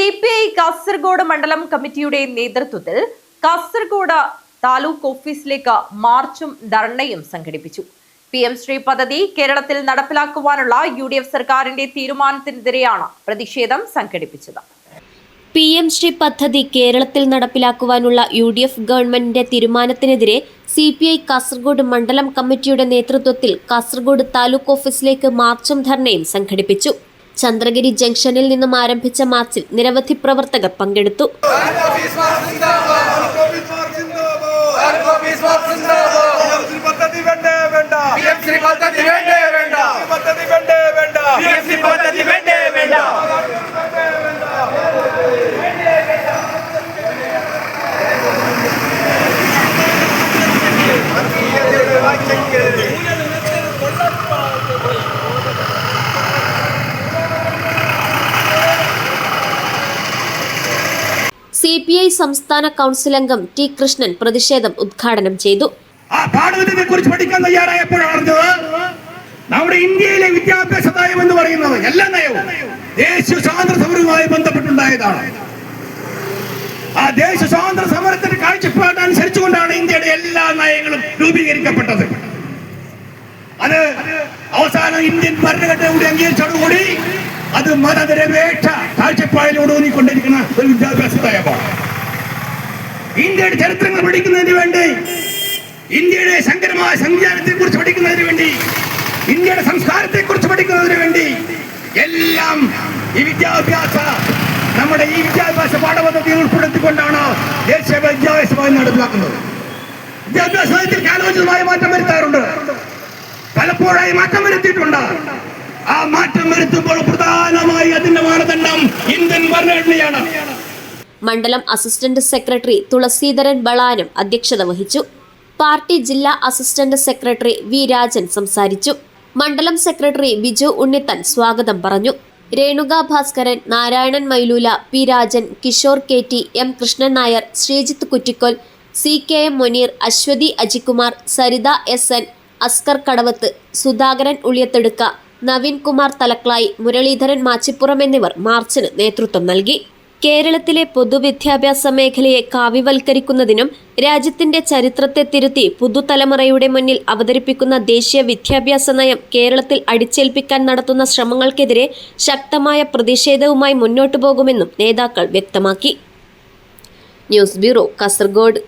CPI Kasaragod മണ്ഡലം കമ്മിറ്റിയുടെ നേതൃത്വത്തിൽ കാസർഗോഡ് താലൂക്ക് ഓഫീസിലേക്ക് മാർച്ചും ധർണയും സംഘടിപ്പിച്ചു. PM ശ്രീ പദ്ധതി കേരളത്തിൽ നടപ്പിലാക്കുവാനുള്ള UDF സർക്കാരിന്റെ തീരുമാനത്തിനെതിരെയാണ് പ്രതിഷേധം സംഘടിപ്പിച്ചത്. PM ശ്രീ പദ്ധതി കേരളത്തിൽ നടപ്പിലാക്കുവാനുള്ള UDF ഗവൺമെന്റിന്റെ തീരുമാനത്തിനെതിരെ CPI കാസർഗോഡ് മണ്ഡലം കമ്മിറ്റിയുടെ നേതൃത്വത്തിൽ കാസർഗോഡ് താലൂക്ക് ഓഫീസിലേക്ക് മാർച്ചും ധർണയും സംഘടിപ്പിച്ചു. ചന്ദ്രഗിരി ജംഗ്ഷനിൽ നിന്നും ആരംഭിച്ച മാർച്ചിൽ നിരവധി പ്രവർത്തകർ പങ്കെടുത്തു. CPI സംസ്ഥാന കൗൺസിൽ അംഗം T കൃഷ്ണൻ പ്രതിഷേധം ഉദ്ഘാടനം ചെയ്തു. നമ്മുടെ ഇന്ത്യയിലെ വിദ്യാഭ്യാസ നയം എന്ന് പറയുന്നത് എല്ലാ നയവും ദേശീയ സ്വാതന്ത്ര്യ സമരവുമായി ബന്ധപ്പെട്ടുണ്ടായതാണ്. ആ ദേശീയ സ്വാതന്ത്ര്യ സമരത്തിന്റെ കാഴ്ചപ്പാടനുസരിച്ചുകൊണ്ടാണ് ഇന്ത്യയുടെ എല്ലാ നയങ്ങളും രൂപീകരിക്കപ്പെട്ടത്. അത് അവസാനം ഇന്ത്യൻ ഭരണഘടനയുടെ അംഗീകരിച്ചോടുകൂടി അത് മതനിരപേക്ഷ കാഴ്ചപ്പാടിലൂടെ ഊന്നിക്കൊണ്ടിരിക്കുന്ന ഒരു വിദ്യാഭ്യാസ നയമാണ്. ഇന്ത്യയുടെ ചരിത്രങ്ങൾ പഠിക്കുന്നതിന് വേണ്ടി, ഇന്ത്യയുടെ സങ്കരമായ സംവിധാനത്തെ കുറിച്ച് പഠിക്കുന്നതിന് വേണ്ടി, ഇന്ത്യയുടെ സംസ്കാരത്തെ കുറിച്ച് പഠിക്കുന്നതിന് വേണ്ടി എല്ലാം നമ്മുടെ ഈ വിദ്യാഭ്യാസ പാഠപദ്ധതിയിൽ ഉൾപ്പെടുത്തിക്കൊണ്ടാണ് ദേശീയ വിദ്യാഭ്യാസ നയം നടപ്പിലാക്കുന്നത്. വിദ്യാഭ്യാസ നയത്തിൽ കാലോചിതമായ മാറ്റം വരുത്താറുണ്ട്, പലപ്പോഴായി മാറ്റം വരുത്തിയിട്ടുണ്ട്. ആ മാറ്റം വരുത്തുമ്പോൾ പ്രധാനമായി അതിന്റെ മാനദണ്ഡം ഇന്ത്യൻ ഭരണഘടനയാണ്. മണ്ഡലം അസിസ്റ്റന്റ് സെക്രട്ടറി തുളസീധരൻ ബളാനം അധ്യക്ഷത വഹിച്ചു. പാർട്ടി ജില്ലാ അസിസ്റ്റന്റ് സെക്രട്ടറി V രാജൻ സംസാരിച്ചു. മണ്ഡലം സെക്രട്ടറി ബിജു ഉണ്ണിത്തൻ സ്വാഗതം പറഞ്ഞു. Renuka Bhaskaran, Narayanan മൈലൂല, P Rajan, Kishore KT, M Krishnan Nair, Sreejith Kuttikol, CKM Muneer, Aswathy Ajikumar, Saritha SN, Askar കടവത്ത്, സുധാകരൻ ഉള്ളിയത്തെടുക്ക, നവീൻ കുമാർ തലക്ലായി, മുരളീധരൻ മാച്ചിപ്പുറം എന്നിവർ മാർച്ചിന് നേതൃത്വം നൽകി. കേരളത്തിലെ പൊതുവിദ്യാഭ്യാസ മേഖലയെ കാവ്യവൽക്കരിക്കുന്നതിനും രാജ്യത്തിന്റെ ചരിത്രത്തെ തിരുത്തി പുതുതലമുറയുടെ മുന്നിൽ അവതരിപ്പിക്കുന്ന ദേശീയ വിദ്യാഭ്യാസ നയം കേരളത്തിൽ അടിച്ചേൽപ്പിക്കാൻ നടത്തുന്ന ശ്രമങ്ങൾക്കെതിരെ ശക്തമായ പ്രതിഷേധവുമായി മുന്നോട്ടു പോകുമെന്നും നേതാക്കൾ വ്യക്തമാക്കി. News bureau, Kasaragod.